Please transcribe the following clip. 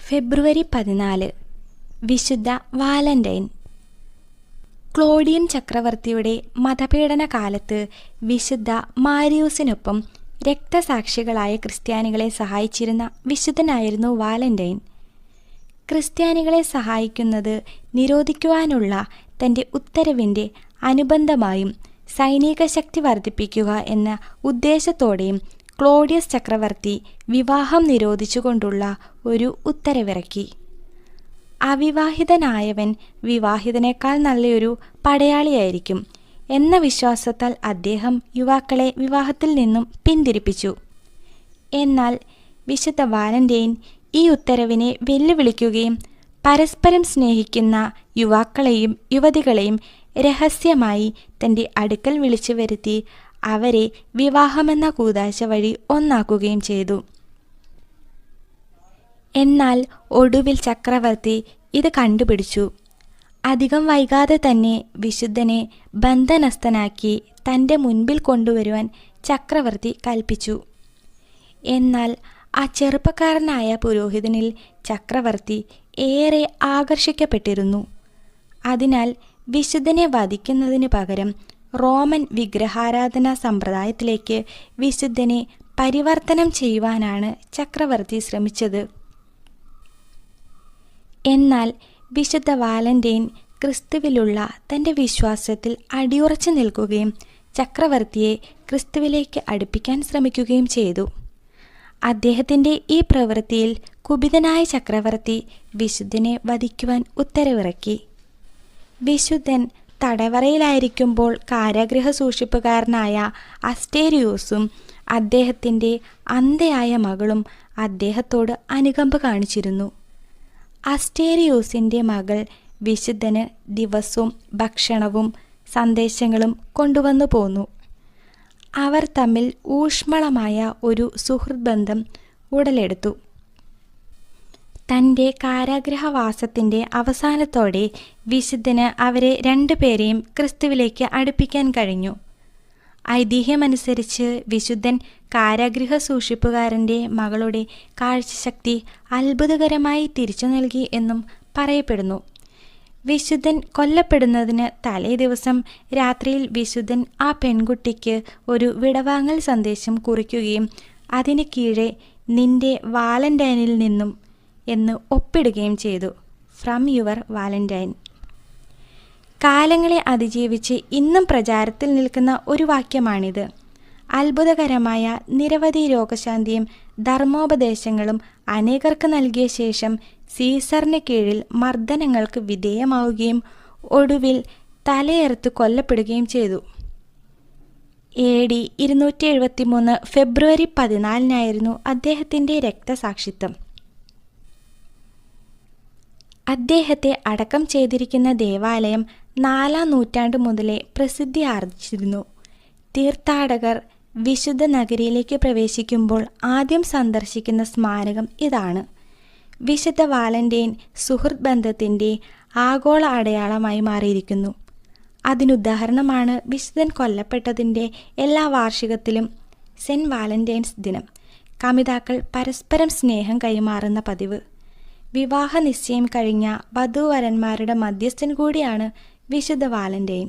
ഫെബ്രുവരി 14 വിശുദ്ധ വാലന്റൈൻ. ക്ലോഡിയൻ ചക്രവർത്തിയുടെ മതപീഡന കാലത്ത് വിശുദ്ധ മാരിയൂസിനൊപ്പം രക്തസാക്ഷികളായ ക്രിസ്ത്യാനികളെ സഹായിച്ചിരുന്ന വിശുദ്ധനായിരുന്നു വാലന്റൈൻ. ക്രിസ്ത്യാനികളെ സഹായിക്കുന്നത് നിരോധിക്കുവാനുള്ള തൻ്റെ ഉത്തരവിൻ്റെ അനുബന്ധമായും സൈനിക ശക്തി വർദ്ധിപ്പിക്കുക എന്ന ഉദ്ദേശത്തോടെയും ക്ലോഡിയസ് ചക്രവർത്തി വിവാഹം നിരോധിച്ചുകൊണ്ടുള്ള ഒരു ഉത്തരവിറക്കി. അവിവാഹിതനായവൻ വിവാഹിതനേക്കാൾ നല്ലൊരു പടയാളിയായിരിക്കും എന്ന വിശ്വാസത്താൽ അദ്ദേഹം യുവാക്കളെ വിവാഹത്തിൽ നിന്നും പിന്തിരിപ്പിച്ചു. എന്നാൽ വിശുദ്ധ വാലന്റൈൻ ഈ ഉത്തരവിനെ വെല്ലുവിളിക്കുകയും പരസ്പരം സ്നേഹിക്കുന്ന യുവാക്കളെയും യുവതികളെയും രഹസ്യമായി തൻ്റെ അടുക്കൽ വിളിച്ചു വരുത്തി അവരെ വിവാഹമെന്ന കൂദാശ വഴി ഒന്നാക്കുകയും ചെയ്തു. എന്നാൽ ഒടുവിൽ ചക്രവർത്തി ഇത് കണ്ടുപിടിച്ചു. അധികം വൈകാതെ തന്നെ വിശുദ്ധനെ ബന്ധനസ്ഥനാക്കി തൻ്റെ മുൻപിൽ കൊണ്ടുവരുവാൻ ചക്രവർത്തി കൽപ്പിച്ചു. എന്നാൽ ആ ചെറുപ്പക്കാരനായ പുരോഹിതനിൽ ചക്രവർത്തി ഏറെ ആകർഷിക്കപ്പെട്ടിരുന്നു. അതിനാൽ വിശുദ്ധനെ വധിക്കുന്നതിന് പകരം റോമൻ വിഗ്രഹാരാധനാ സമ്പ്രദായത്തിലേക്ക് വിശുദ്ധനെ പരിവർത്തനം ചെയ്യുവാനാണ് ചക്രവർത്തി ശ്രമിച്ചത്. എന്നാൽ വിശുദ്ധ വാലന്റൈൻ ക്രിസ്തുവിലുള്ള തൻ്റെ വിശ്വാസത്തിൽ അടിയുറച്ചു നിൽക്കുകയും ചക്രവർത്തിയെ ക്രിസ്തുവിലേക്ക് അടുപ്പിക്കാൻ ശ്രമിക്കുകയും ചെയ്തു. അദ്ദേഹത്തിൻ്റെ ഈ പ്രവൃത്തിയിൽ കുപിതനായ ചക്രവർത്തി വിശുദ്ധനെ വധിക്കുവാൻ ഉത്തരവിറക്കി. വിശുദ്ധൻ തടവറയിലായിരിക്കുമ്പോൾ കാരാഗൃഹ സൂക്ഷിപ്പുകാരനായ അസ്റ്റേരിയോസും അദ്ദേഹത്തിൻ്റെ അന്ധയായ മകളും അദ്ദേഹത്തോട് അനുകമ്പ കാണിച്ചിരുന്നു. അസ്റ്റേരിയോസിൻ്റെ മകൾ വിശുദ്ധന് ദിവസവും ഭക്ഷണവും സന്ദേശങ്ങളും കൊണ്ടുവന്നു പോന്നു. അവർ തമ്മിൽ ഊഷ്മളമായ ഒരു സുഹൃദ്ബന്ധം ഉടലെടുത്തു. തൻ്റെ കാരാഗൃഹവാസത്തിൻ്റെ അവസാനത്തോടെ വിശുദ്ധന് അവരെ രണ്ടുപേരെയും ക്രിസ്തുവിലേക്ക് അടുപ്പിക്കാൻ കഴിഞ്ഞു. ഐതിഹ്യമനുസരിച്ച് വിശുദ്ധൻ കാരാഗൃഹ സൂക്ഷിപ്പുകാരൻ്റെ മകളുടെ കാഴ്ചശക്തി അത്ഭുതകരമായി തിരിച്ചു നൽകി എന്നും പറയപ്പെടുന്നു. വിശുദ്ധൻ കൊല്ലപ്പെടുന്നതിന് തലേ ദിവസം രാത്രിയിൽ വിശുദ്ധൻ ആ പെൺകുട്ടിക്ക് ഒരു വിടവാങ്ങൽ സന്ദേശം കുറിക്കുകയും അതിന് കീഴെ നിന്റെ വാലന്റൈനിൽ നിന്നും എന്ന് ഒപ്പിടുകയും ചെയ്തു. From your Valentine. കാലങ്ങളെ അതിജീവിച്ച് ഇന്നും പ്രചാരത്തിൽ നിൽക്കുന്ന ഒരു വാക്യമാണിത്. അത്ഭുതകരമായ നിരവധി രോഗശാന്തിയും ധർമ്മോപദേശങ്ങളും അനേകർക്ക് നൽകിയ ശേഷം സീസറിന് കീഴിൽ മർദ്ദനങ്ങൾക്ക് വിധേയമാവുകയും ഒടുവിൽ തലയെറുത്ത് കൊല്ലപ്പെടുകയും ചെയ്തു. AD 273 ഫെബ്രുവരി 14 അദ്ദേഹത്തിൻ്റെ രക്തസാക്ഷിത്വം. അദ്ദേഹത്തെ അടക്കം ചെയ്തിരിക്കുന്ന ദേവാലയം 4-ാം നൂറ്റാണ്ട് മുതലേ പ്രസിദ്ധി ആർജിച്ചിരുന്നു. തീർത്ഥാടകർ വിശുദ്ധ നഗരിയിലേക്ക് പ്രവേശിക്കുമ്പോൾ ആദ്യം സന്ദർശിക്കുന്ന സ്മാരകം ഇതാണ്. വിശുദ്ധ വാലന്റൈൻ സുഹൃത്ത് ബന്ധത്തിൻ്റെ ആഗോള അടയാളമായി മാറിയിരിക്കുന്നു. അതിനുദാഹരണമാണ് വിശുദ്ധൻ കൊല്ലപ്പെട്ടതിൻ്റെ എല്ലാ വാർഷികത്തിലും സെൻറ്റ് വാലന്റൈൻസ് ദിനം കമിതാക്കൾ പരസ്പരം സ്നേഹം കൈമാറുന്ന പതിവ്. വിവാഹ നിശ്ചയം കഴിഞ്ഞ വധൂവരന്മാരുടെ മധ്യസ്ഥൻ കൂടിയാണ് വിശുദ്ധ വാലന്റൈൻ.